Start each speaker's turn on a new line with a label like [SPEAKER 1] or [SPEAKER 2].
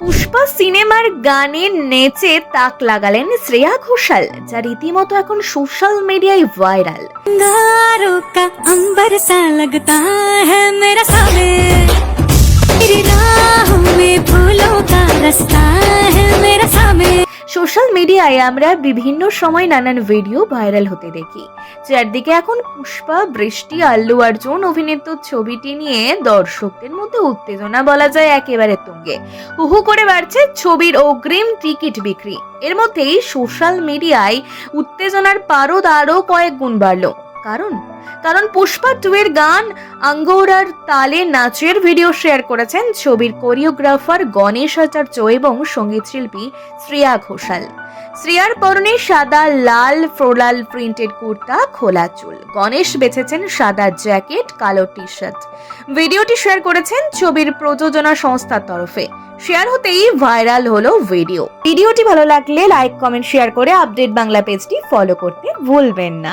[SPEAKER 1] পুষ্পা সিনেমার গানে নেচে তাক লাগালেন শ্রেয়া ঘোষাল, যা রীতিমতো এখন সোশ্যাল মিডিয়ায় ভাইরাল।
[SPEAKER 2] अंगारों का अंबर सा लगता है मेरा सावे, मेरी राहों में फूलों का रास्ता है मेरा सावे।
[SPEAKER 1] সোশ্যাল মিডিয়ায় আমরা বিভিন্ন সময় নানান ভিডিও ভাইরাল হতে দেখি, যার দিকে এখন পুষ্পা, বৃষ্টি, আল্লু অর্জুন অভিনীত ছবিটি নিয়ে দর্শকদের মধ্যে উত্তেজনা বলা যায় একেবারে তুঙ্গে। হুহু করে বাড়ছে ছবির অগ্রিম টিকিট বিক্রি। এর মধ্যেই সোশ্যাল মিডিয়ায় উত্তেজনার পারদ আরও কয়েক গুণ বাড়ল। কারণ পুষ্পা 2 এর গান আঙ্গোরার তালে নাচের ভিডিও শেয়ার করেছেন ছবির কোরিওগ্রাফার গণেশ আচার্য এবং সঙ্গীত শিল্পী শ্রেয়া ঘোষাল। শ্রেয়ার পরনে সাদা লাল ফ্লোরাল প্রিন্টেড কুর্তা, খোলা চুল। গণেশ বেছেছেন সাদা জ্যাকেট, কালো টি শার্ট। ভিডিওটি শেয়ার করেছেন ছবির প্রযোজনা সংস্থার তরফে। শেয়ার হতেই ভাইরাল হলো ভিডিওটি ভালো লাগলে লাইক, কমেন্ট, শেয়ার করে আপডেট বাংলা পেজটি ফলো করতে ভুলবেন না।